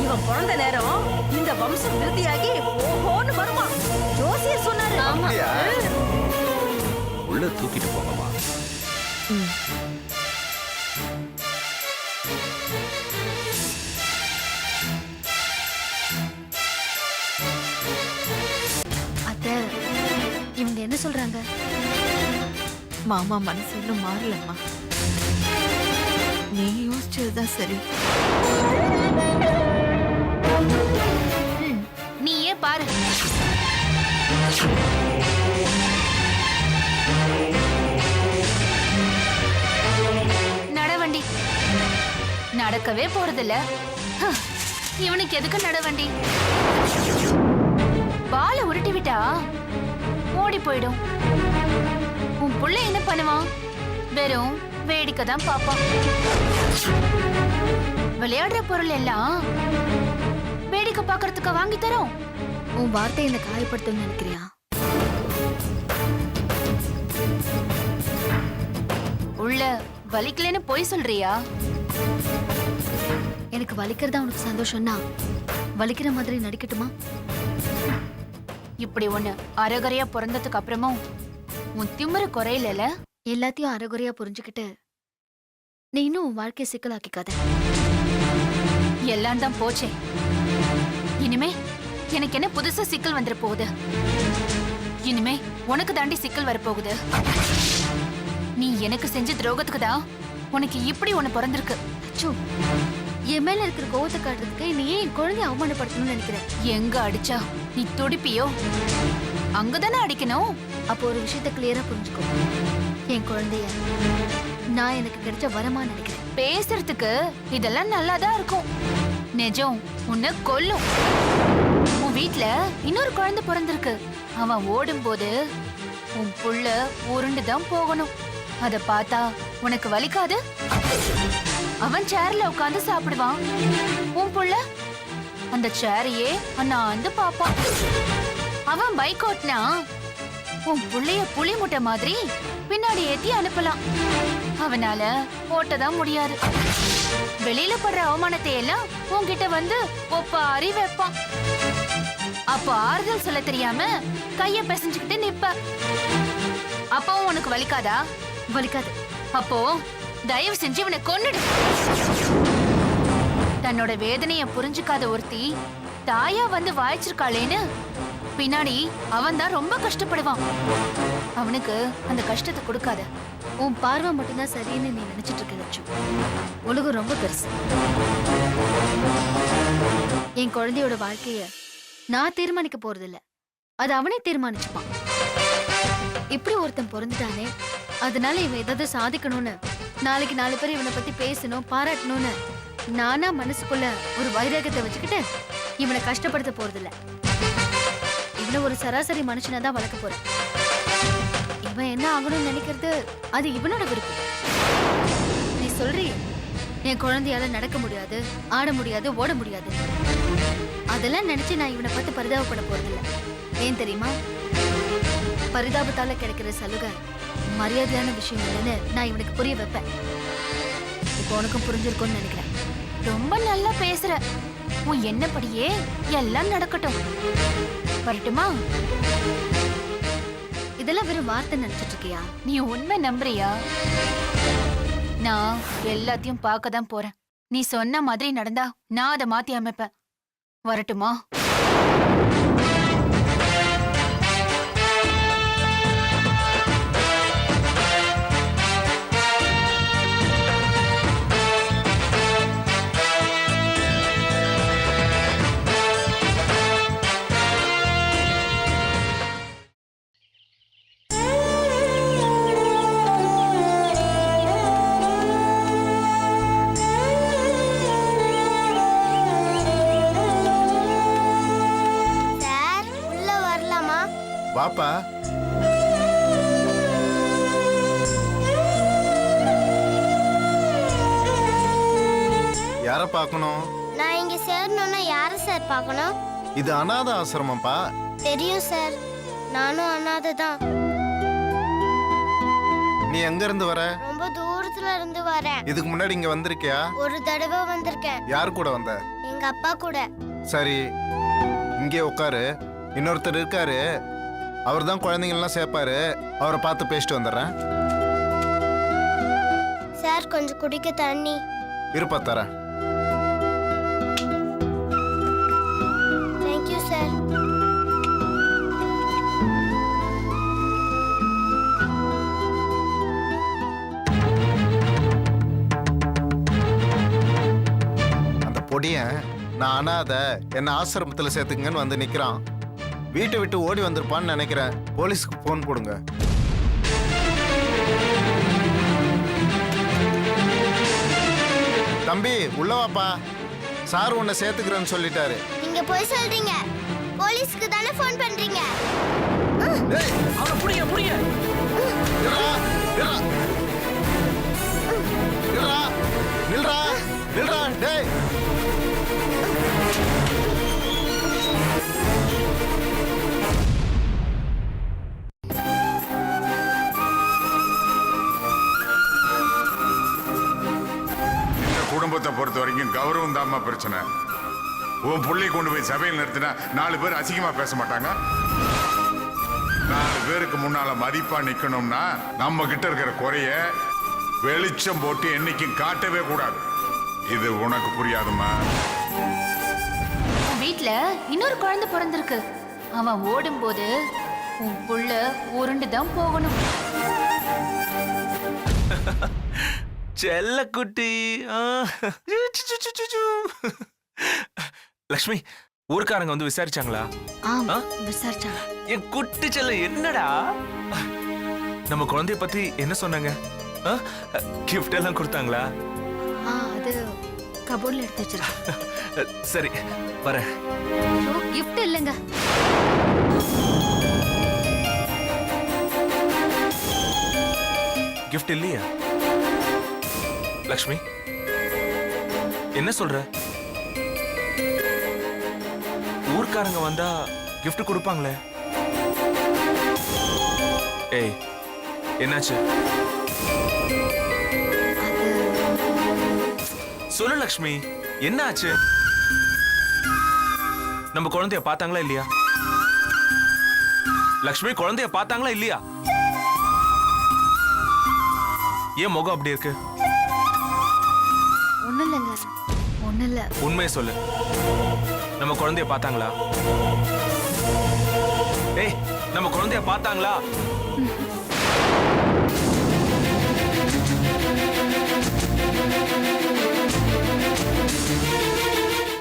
இவன் பிறந்த நேரம் இந்த வம்சம் விருத்தியாகி ஓஹோன்னு வருமா ஜோசியர் சொன்னாரு. அப்படியா? உள்ள தூக்கிட்டு போங்கம்மா. அத்தை, இவங்க என்ன சொல்றாங்க? மாமா மனசு இன்னும் மாறலம்மா. நீ யோசிச்சதுதான் சரி. நீயே பாரு. நடவண்டி நடக்கவே போறதில்ல. இவனுக்கு எதுக்கு நடவண்டி? பால உருட்டி விட்டா ஓடி போயிடும். உன் புள்ள என்ன பண்ணுவான்? வெறும் வேடிக்கை தான் பாப்பான். விளையாடுற பொருள் எல்லாம் வேடிக்கை பாக்குறதுக்கு வாங்கி தரோம். உன் வார்த்தை என்ன காயப்படுத்தும் நினைக்கிறியா? உள்ள வலிக்கலன்னு போய் சொல்றியா? எனக்கு வலிக்கிறதா உனக்கு சந்தோஷம்னா வலிக்கிற மாதிரி நடிக்கட்டுமா? இப்படி ஒண்ணு அரைகுறையா பிறந்ததுக்கு அப்புறமும் உன் திமிரு குறையில. எல்லாத்தையும் அரைகுறையா புரிஞ்சுக்கிட்டு நீ இன்னும் உன் வாழ்க்கையை சிக்கலாக்கிக்காத. எல்லாம் தான் போச்சே. இனிமே எனக்கு என்ன புதுசா சிக்கல் வந்துட போகுது? இனிமே உனக்கு தாண்டி சிக்கல் வரப்போகுது. நீ எனக்கு செஞ்ச துரோகத்துக்கு தான் உனக்கு இப்படி ஒண்ணு பிறந்திருக்கு. என் மேல இருக்கிற கோவத்தை காட்டுறதுக்கு நீ ஏன் என் குழந்தைய அவமானப்படுத்தணும்னு நினைக்கிற? எங்க அடிச்சா நீ துடிப்பியோ அங்கதானே அடிக்கணும். அப்போ ஒரு விஷயத்த கிளியரா புரிஞ்சுக்கோ. என் குழந்தைய நான் எனக்கு கிடைச்ச வரமா நினைக்கிறேன். பேசுறதுக்கு இதெல்லாம் நல்லாதான் இருக்கும். நிஜம் உன்னை கொல்லும். உன் வீட்ல இன்னொரு குழந்தை பிறந்திருக்கு. அவன் ஓடும் போது உன் புள்ள உருண்டுதான் போகணும். அத பார்த்தா உனக்கு வலிக்காது? அவன் சேர்ல உட்கார்ந்து சாப்பிடுவான். உன் புள்ள அந்த சேரையே அண்ணாந்து பாப்பான். அவன் பைக் ஓட்டினா உன் புள்ளைய புலி முட்டை மாதிரி பின்னாடி ஏத்தி அனுப்பலாம். அவனால ஓட்டதான் முடியாது. வெளியில படுற அவமானத்தை எல்லாம் உன்கிட்ட வந்து ஒப்பாரி வைப்பான். அப்ப ஆறுதல் சொல்ல தெரியாம கைய பிசைஞ்சுக்கிட்டு நிப்ப. அப்பவும் உனக்கு வலிக்காதா? வலிக்காது. அப்போ தயவு செஞ்சு இவனை கொன்னுடு. தன்னோட வேதனைய புரிஞ்சுக்காத ஒருத்தி தாயா வந்து வாய்ச்சிருக்காளேன்னு பின்னாடி அவன் தான் ரொம்ப கஷ்டப்படுவான். அவனுக்கு அந்த கஷ்டத்தை கொடுக்காத. உன் பார்வை மட்டும்தான் சரின்னு நீ நினைச்சிட்டு இருக்க லட்சம். உலகம் ரொம்ப பெருசு. என் குழந்தையோட வாழ்க்கைய நான் தீர்மானிக்க போறதில்ல, அது அவனே தீர்மானிச்சுப்பான். இப்படி ஒருத்தன் பிறந்துட்டானே, அதனால இவன் ஏதாவது சாதிக்கணும்னு, நாளைக்கு 4 பேர் இவனை பத்தி பேசணும் பாராட்டணும்னு நானா மனசுக்குள்ள ஒரு வைராகத்தை வச்சுக்கிட்டு இவனை கஷ்டப்படுத்த போறதில்ல. இவனை ஒரு சராசரி மனுஷனா தான் வளர்க்க போறேன். இவன் என்ன ஆகணும்னு நினைக்கிறது அது இவனோட விருப்பம். நீ சொல்றிய என் குழந்தையால நடக்க முடியாது, ஆட முடியாது, ஓட முடியாது, அதெல்லாம் நினைச்சு நான் இவனை பார்த்து பரிதாபப்பட போறதில்ல. ஏன் தெரியுமா? பரிதாபத்தால கிடைக்கிற சலுகை மரியாதையான விஷயம் இல்லைன்னு நான் இவனுக்கு புரிய வைப்பேன். இப்போ உனக்கும் புரிஞ்சிருக்கும்னு நினைக்கிறேன். ரொம்ப நல்லா பேசுற. உன் என்னப்படியே எல்லாம் நடக்கட்டும். வரட்டுமா? இதெல்லாம் வெறும் வார்த்தை நினைச்சிட்டு இருக்கியா? நீ உண்மை நம்புறியா? நான் எல்லாத்தையும் பார்க்க தான் போறேன். நீ சொன்ன மாதிரி நடந்தா நான் அதை மாத்தி அமைப்பேன். வரட்டுமா? வாப்பா. யார பார்க்கணும்? நான் இங்க சேரணும்னா யாரை சார் பார்க்கணும்? இது அனாதை ஆசிரமம்ப்பா. தெரியும் சார், நானும் அனாதை தான். நீ எங்க இருந்து வர? ரொம்ப தூரத்துல இருந்து வரேன். இதுக்கு முன்னாடி இங்க வந்திருக்கியா? ஒரு தடவை வந்திருக்கேன். யார் கூட வந்த? எங்க அப்பா கூட. சரி, இங்கே உட்காரு. இன்னொருத்தர் இருக்காரு, அவர் தான் குழந்தைங்கள்லாம் சேர்ப்பாரு. அவரை பார்த்து பேசிட்டு வந்துடுறேன். சார் கொஞ்சம் குடிக்க தண்ணி. இருப்பா தரேன். Thank you sir. அந்த பொடியன் நான் அனாதை, என்ன ஆசிரமத்தில் சேர்த்துக்குங்கன்னு வந்து நிற்கிறான். வீட்டை விட்டு ஓடி வந்திருப்பான்னு நினைக்கிறேன். போலீஸ்க்கு ஃபோன் போடுங்க. தம்பி உள்ள வாப்பா. சார் உன்னை சேர்த்துக்கிறேன்னு சொல்லிட்டாரு. நீங்க போய் சொல்றீங்க. போலீஸ்க்கு தானே ஃபோன் பண்றீங்க? டேய், அவனை புடிங்க புடிங்க. நில்றா, நில்றா. நில்றா, நில்றா, நில்றா, டேய். குடும்பத்தை பொறுத்த வரைக்கும் கௌரவம் தாம்மா பிரச்சனை. உன் புள்ளை கொண்டு போய் சபையில் நிறுத்தினா 4 பேர் அசிங்கமா பேச மாட்டாங்க? 4 பேருக்கு முன்னால மதிப்பா நிக்கணும்னா நம்ம கிட்ட இருக்கிற குறைய வெளிச்சம் போட்டு என்னைக்கும் காட்டவே கூடாது. இது உனக்கு புரியாதுமா. உன் வீட்ல இன்னொரு குழந்தை பிறந்திருக்கு. அவன் ஓடும்போது உன் புள்ள உருண்டு தான் போகணும். செல்லக்குட்டி. லக்ஷ்மி, ஊர்க்காரங்க வந்து விசாரிச்சாங்களா? ஆமா விசாரிச்சாங்க. என் குட்டி செல்ல என்னடா நம்ம குழந்தைய பத்தி என்ன சொன்னாங்க? கிஃப்ட் எல்லாம் கொடுத்தாங்களா? அது கபோர்ட்ல எடுத்து வச்சிருக்கேன். சரி வரேன். கிஃப்ட் இல்லைங்க, கிஃப்ட் இல்லையா? லக்ஷ்மி என்ன சொல்ற? ஊர்க்காரங்க வந்தா கிஃப்ட் கொடுப்பாங்களே. ஏய் என்னாச்சு? சொல்லு லக்ஷ்மி, என்ன ஆச்சு? நம்ம குழந்தைய பார்த்தாங்களா இல்லையா? லக்ஷ்மி, குழந்தைய பார்த்தாங்களா இல்லையா? ஏன் முகம் அப்படி இருக்கு? ஒண்ணும் இல்லைங்க, ஒண்ணும் இல்ல. உண்மையை சொல்லு, நம்ம குழந்தைய பார்த்தாங்களா? ஏய், நம்ம குழந்தைய பார்த்தாங்களா?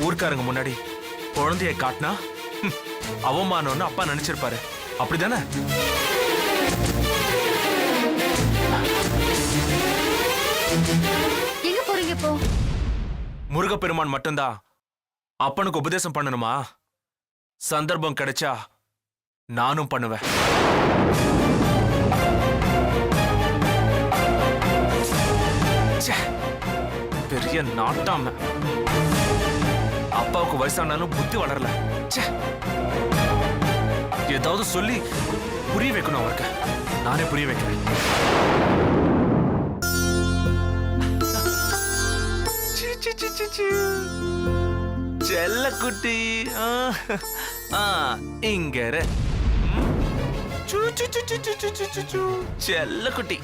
ஊர்க்காரங்க முன்னாடி குழந்தைய காட்டினா அவமானம்னு அப்பா நினைச்சிருப்பாரு, அப்படிதானே? எங்க போறீங்க இப்போ? முருகப்பெருமான் மட்டும்தான் அப்பனுக்கு உபதேசம் பண்ணணுமா? சந்தர்ப்பம் கிடைச்சா நானும் பண்ணுவேன். ச்சே, பெரிய நாட்டாம. அப்பாவுக்கு வயசானாலும் புத்தி வளரல. ச்சே, ஏதாவது சொல்லி புரிய வைக்கணும் அவருக்கு. நானே புரிய வைக்கிறேன். செல்லக்குட்டி, இங்க இரு. செல்லக்குட்டி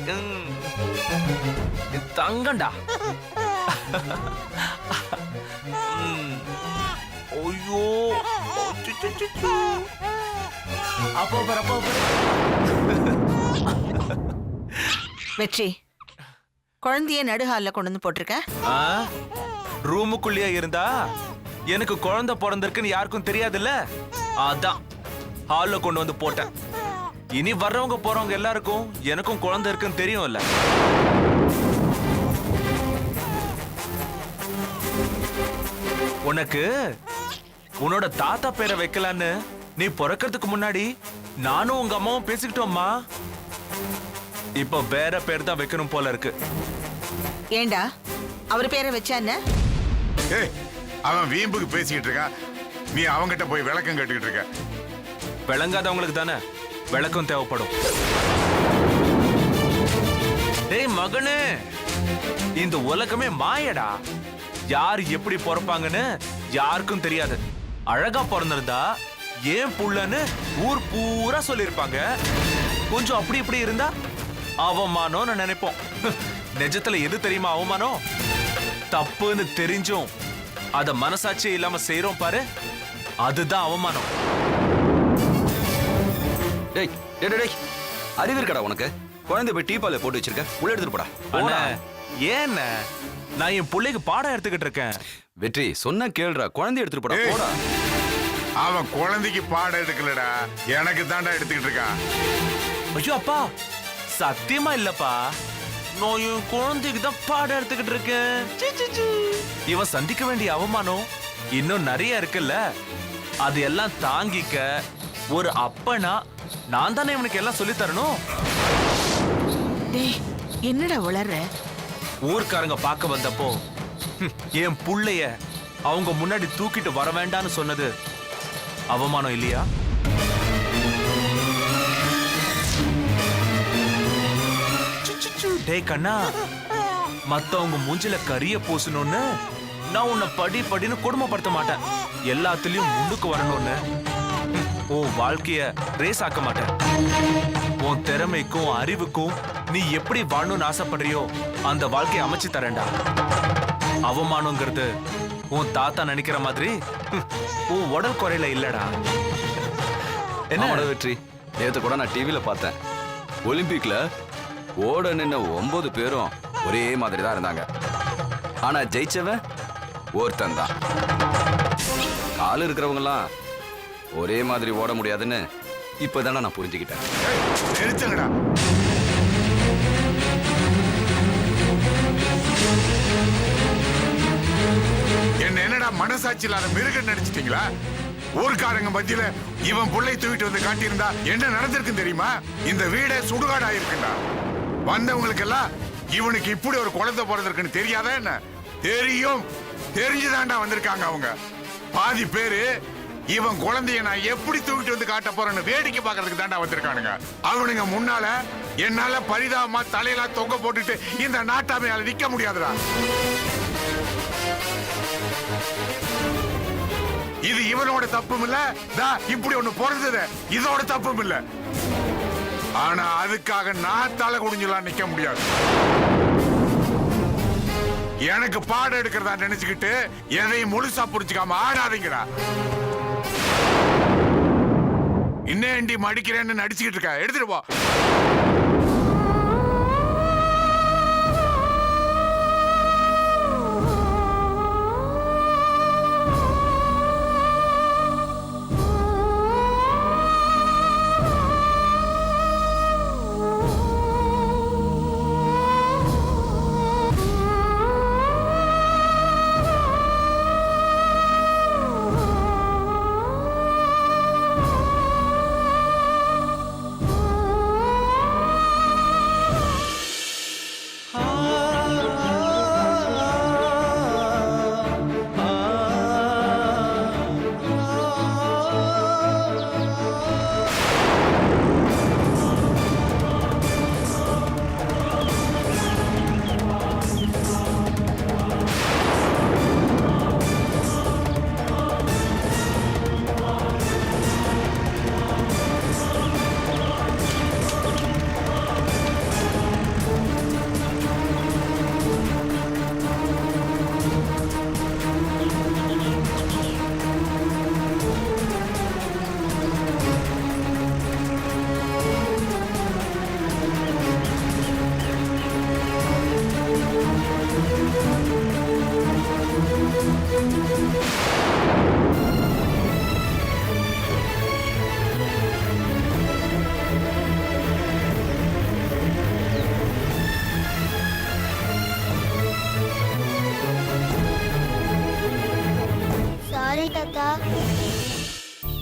தங்கண்டா. ஐயோ, அப்போ பாரு, அப்போ பாரு. வெற்றி, குழந்தைய நடுஹால்ல கொண்டு வந்து போட்டிருக்க. ரூமுக்குள்ளேயே இருந்தா எனக்கு குழந்தை பிறந்திருக்குன்னு யாருக்கும் தெரியாதுல்ல, அதான் ஹால்ல கொண்டு வந்து போட்டேன். இனி வர்றவங்க போறவங்க எல்லாருக்கும் எனக்கும் குழந்தை இருக்குன்னு தெரியும்ல. உனக்கு உன்னோட தாத்தா பேரை வைக்கலான்னு நீ பிறக்கிறதுக்கு முன்னாடி நானும் உங்க அம்மாவும் பேசிக்கிட்டோம்மா. இப்ப வேற பேர் தான் வைக்கணும் போல இருக்கு. ஏண்டா அவர் பேரை வச்சா என்ன? ஏய், அவன் வீம்புக்கு பேசிக்கிட்டு இருக்கான், நீ அவங்கிட்ட போய் விளக்கம் கேட்டுக்கிட்டு இருக்க. விளங்காதவங்களுக்கு தானே விளக்கம் தேவைப்படும். மகனே, இந்த உலகமே மாயடா. யார் எப்படி பிறப்பாங்கன்னு யாருக்கும் தெரியாது. அழகா பிறந்திருந்தா ஏன் புள்ளன்னு ஊர் பூரா சொல்லிருப்பாங்க. கொஞ்சம் அப்படி இப்படி இருந்தா அவமானம் நினைப்போம். நிஜத்துல எது தெரியுமா அவமானம்? தப்புன்னு தெரிஞ்சும் அத மனசாட்சியே இல்லாம செய்யறோம் பாரு, அதுதான் அவமானம். டேய் டேய் டேய், அறிவு இருக்கடா உனக்கு? குழந்தை போய் டீப்பால போட்டு வச்சிருக்க, உள்ள எடுத்துட்டு போடா. அண்ணா, ஏன் நான் என் பிள்ளைக்கு பாடம் எடுத்துக்கிட்டு இருக்கேன். வெற்றி சொன்னா கேளுடா, குழந்தை எடுத்துட்டு போடா. ஏய். போடா. அவன் குழந்தைக்கு பாடம் எடுக்கலடா, எனக்கு தாண்டா எடுத்துக்கிட்டு இருக்கான். ஐயோ அப்பா, சத்தியமா இல்லப்பா, நான் என் குழந்தைக்கு தான் பாடம் எடுத்துக்கிட்டு இருக்கேன். சீ, சீ, சீ. இவன் சந்திக்க வேண்டிய அவமானம் இன்னும் நிறைய இருக்குல்ல, அது எல்லாம் தாங்கிக்க ஒரு அப்பனா நான் தானே இவனுக்கு எல்லாம் சொல்லி தரணும். டேய் என்னடா உளற? ஊர்க்காரங்க பார்க்க வந்தப்போ என் புள்ளைய அவங்க முன்னாடி தூக்கிட்டு வர வேண்டான்னு சொன்னது அவமானம் இல்லையா? டேய் கண்ணா, மத்தவங்க மூஞ்சில கரிய பூசணும்னு நான் உன்னை படி படின்னு கொடுமைப்படுத்த மாட்டேன். எல்லாத்துலயும் முன்னுக்கு வரணும்னு உன் வாழ்க்கைய ரேஸ் ஆக்க மாட்டேன். உன் திறமைக்கும் அறிவுக்கும் நீ எப்படி வாழணும்னு ஆசைப்படுறியோ அந்த வாழ்க்கையை அமைச்சு தரேன்டா. அவமானங்கிறது உன் தாத்தா நினைக்கிற மாதிரி உன் உடல் குறையில இல்லடா. என்னோட வெற்றி, நேத்து கூட நான் டிவில பார்த்தேன். ஒலிம்பிக்ல ஓட நின்ன 9 பேரும் ஒரே மாதிரி தான் இருந்தாங்க. ஆனா ஜெயிச்சவன் ஒருத்தன் தான். கால் இருக்கிறவங்கலாம் ஒரே மாதிரி ஓட முடியாதுன்னு இப்பதானே நான் புரிஞ்சுக்கிட்டேன். நிறுத்துங்கடா. என்னடா மனசாட்சி இல்லாத மிருகம் நடிச்சிட்டீங்களா? ஊர்க்காரங்க மத்தியில இவன் புள்ளை தூக்கிட்டு வந்து காட்டியிருந்தா என்ன நடந்திருக்குன்னு தெரியுமா? இந்த வீடே சுடுகாடா இருக்குண்டா. வந்தவங்களுக்கு எல்லாம் இவனுக்கு இப்படி ஒரு குழந்தை பிறந்திருக்குன்னு தெரியாதா என்ன? தெரியும், தெரிஞ்சுதான்டா வந்திருக்காங்க. அவங்க பாதி பேரு இவன் குழந்தைய நான் எப்படி தூக்கிட்டு வந்து காட்ட போறேன்னு வேடிக்கை பார்க்கறதுக்கு தாண்டா வந்திருக்கானுங்க. அவனுங்க முன்னால என்னால பரிதாபமா தலையெல்லாம் தொங்க போட்டுட்டு இந்த நாட்டாமையால நிக்க முடியாதுடா. இது இவனோட தப்பும் இல்ல, இப்படி ஒண்ணு பிறந்தது இதோட தப்பும் இல்ல. ஆனா அதுக்காக நான் தலை குடிஞ்சலாம் நிக்க முடியாது. எனக்கு பாடம் எடுக்கிறதா நினைச்சுக்கிட்டு எதையும் முழுசா புடிச்சுக்காம ஆடாதீங்கடா. இன்னேண்டி மடிக்கிறேன்னு நடிச்சுக்கிட்டு இருக்க, எடுத்துட்டு போ.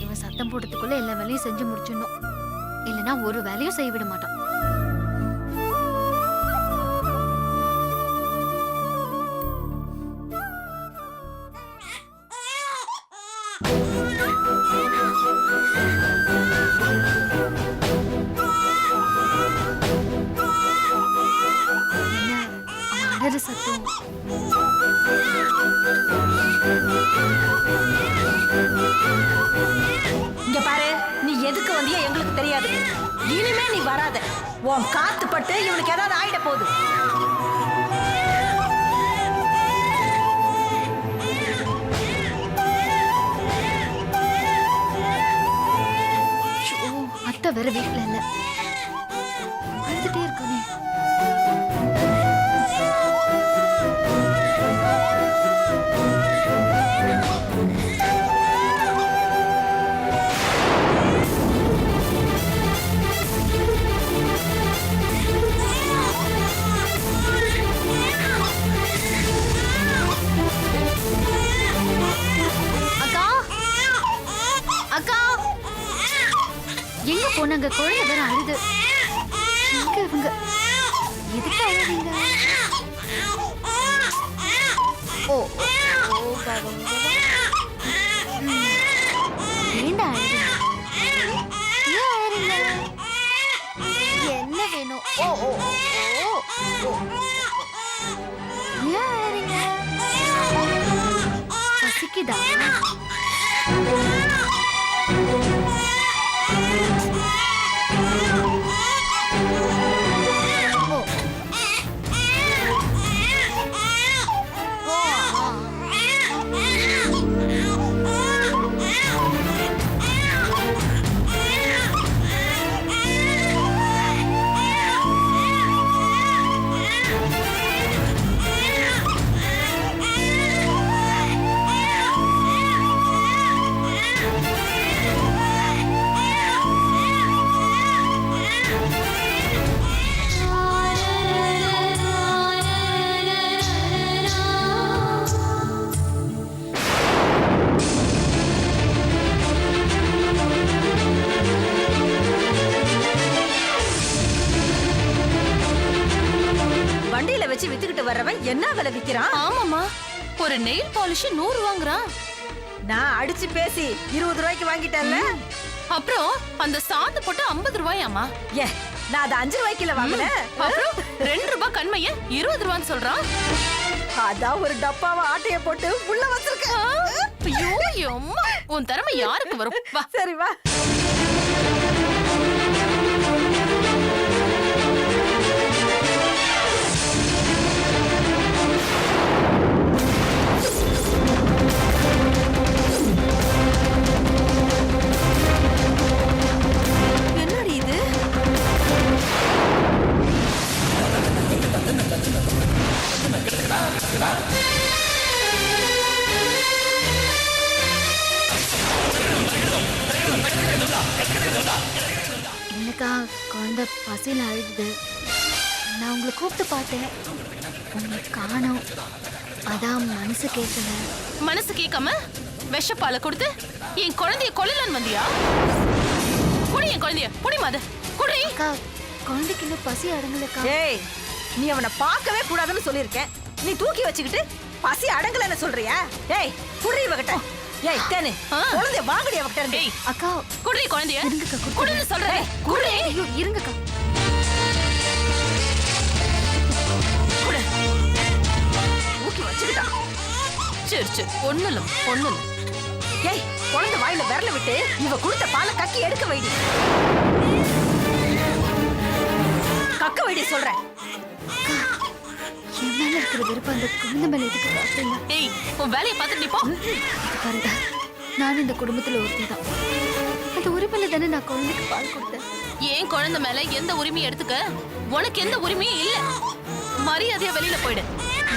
இவன் சத்தம் போடுறதுக்குள்ள எல்லா வேலையும் செஞ்சு முடிச்சிடணும், இல்லைன்னா ஒரு வேலையும் செய்ய விட மாட்டான். அழுற சத்தம். இங்க பாரு, நீ எதுக்கு வந்தியோ எங்களுக்கு தெரியாது. இனிமே நீ வராத. உன் காத்து பட்டு இவனுக்கு ஏதாவது ஆயிட போகுது. ஐயோ, அத்தை வேற வீட்டுல இல்ல. அழுதுட்டே இருக்கானே. அக்கா, அக்கா, எங்க போனாங்க? குழந்தை வேற அழுது. எங்க இவங்க? எதுக்கு அழுவீங்க? ஓ, ஓ, பாவம். ஏண்டா அழுவீங்க? ஏன் அழுறீங்க? என்ன வேணும்? ஓ, ஓ, ஓ, ஓ. ஏன் அழுறீங்க? பசிக்குதா? வண்டியில வச்சு வித்துக்கிட்டு வர்றவன் என்ன விலை விக்கிறான்? ஆமாமா, ஒரு நெயில் பாலிஷ் 100 வாங்குறான். நான் அடிச்சு பேசி 20 ரூபாய்க்கு வாங்கிட்டேன்ல. அப்புறம் அந்த சாந்து போட்டு 50 ரூபாயாமா. ஏ, நான் அதை 5 ரூபாய்க்குல வாங்கினேன். அப்புறம் 2 ரூபாய் கண்மைய 20 ரூபான்னு சொல்றான். அதான் ஒரு டப்பாவை ஆட்டைய போட்டு உள்ள வச்சிருக்கேன். ஐயோ அம்மா, உன் திறமை யாருக்கு வரும்? வா. சரி வா. என்னடி இது? என்னக்கா, குழந்தை பசியில் அழுது. நான் உங்களை கூப்பிட்டு பார்த்தேன், உங்களை காணோம். அதான் மனசு கேட்கல. மனசு கேட்காம விஷப்பாலை கொடுத்து என் குழந்தைய கொல்லலான்னு வந்தியா? குடி என் குழந்தைய, குடி மாத குடி. அக்கா, குழந்தைக்கு இன்னும் பசி அடங்கலக்கா. ஏய், நீ அவனை பார்க்கவே கூடாதுன்னு சொல்லியிருக்கேன். நீ தூக்கி வச்சுக்கிட்டு பசி அடங்கலன்னு சொல்றியா? ஏய், குடி இவகிட்ட. ஏய் தேனு, குழந்தைய வாங்கடி அவகிட்ட இருந்து. ஏய் அக்கா, குடி குழந்தைய. இருங்கக்கா, குடின்னு சொல்றேன். குடி. ஐயோ, இருங்கக்கா. குடி. தூக்கி வச்சுக்கிட்டான். சரி சரி, ஒண்ணு இல்ல. ஏய், குழந்தை வாயில விரல விட்டு இவ கொடுத்த பாலை கக்கி எடுக்க வைடி. கக்க வைடி சொல்றேன். என் மேல இருக்கிற விருப்பம் அந்த குழந்தை மேல எதுக்கு காட்டுங்க? ஏய், உன் வேலையை பார்த்துட்டு நீ போ. இது பாருங்க, நான் இந்த குடும்பத்துல ஒருத்தி தான். அந்த உரிமையில தானே நான் குழந்தைக்கு பால் கொடுத்தேன். ஏன் குழந்தை மேல எந்த உரிமையும் எடுத்துக்க உனக்கு எந்த உரிமையும் இல்ல. மரியாதையா வெளியில போயிடு.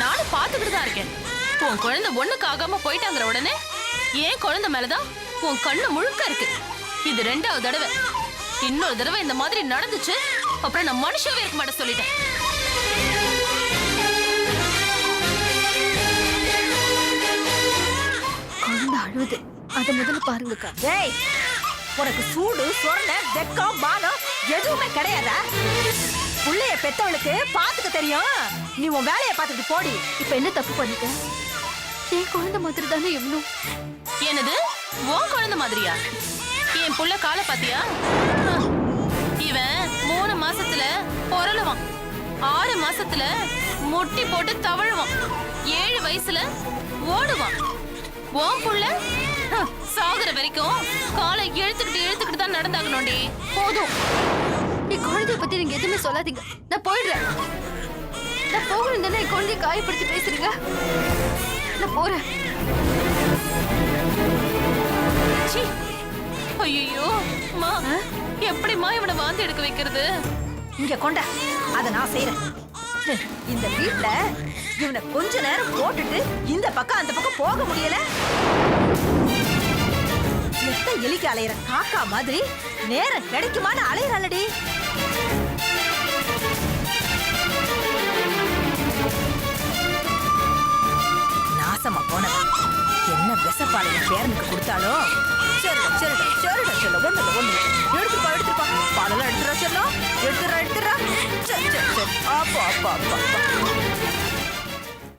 நானும் பாத்துக்கிட்டு தான் இருக்கேன். உன் குழந்தை ஒண்ணுக்கு ஆகாம போயிட்டாங்கிற உடனே ஏன் குழந்தை மேலதான் உன் கண்ணு முழுக்க இருக்கு. இது 2வது தடவை. இன்னொரு தடவை இந்த மாதிரி நடந்துச்சு, அப்புறம் நான் மனுஷவே இருக்க மாட்டேன் சொல்லிட்டேன். குழந்தை அழுவுது, அதை முதல்ல பாருங்கக்கா. ஏய், உனக்கு சூடு சொரண வெக்கம் பானம் எதுவுமே கிடையாதா? புள்ளைய பெத்தவளுக்கு பாத்துக்க தெரியும். நீ உன் வேலையை பார்த்துட்டு போடி. இப்ப என்ன தப்பு பண்ணிட்டேன்? என் குழந்தை மாதிரி தானே இவனும். என்னது, உன் குழந்தை மாதிரியா? என் புள்ள காலை பாத்தியா? இவன் 3 மாசத்துல பொறலுவான். 6 மாசத்துல முட்டி போட்டு தவழுவான். 7 வயசுல ஓடுவான். உன் புள்ள சாகுற வரைக்கும் காலை இழுத்துக்கிட்டு தான் நடந்தாகணும்டி. போதும். என் குழந்தைய பத்தி நீங்க எதுவுமே சொல்லாதீங்க. நான் போயிடுறேன். நான் போகணும் தானே என் குழந்தைய காயப்படுத்தி பேசுறீங்க. நான் போறேன். ஐயோ மா, எப்படிமா இவனை வாந்தி எடுக்க வைக்கிறது? இங்க கொண்ட அத நான் செய்யறேன். இந்த வீட்ல இவனை கொஞ்ச நேரம் போட்டுட்டு இந்த பக்கம் அந்த பக்கம் போக முடியல. எத்த எலிக்கு அலையிற காக்கா மாதிரி நேரம் கிடைக்குமான்னு அலையிறாளடி. நாசமா போனது என்ன விசப்பாளைய பேரனுக்கு கொடுத்தாலோ. சொல்ல ஒண்ணு எடுத்துப்பா பாலெல்லாம் எடுத்துறா. சொல்லும் எடுத்துறா. சரி அப்பா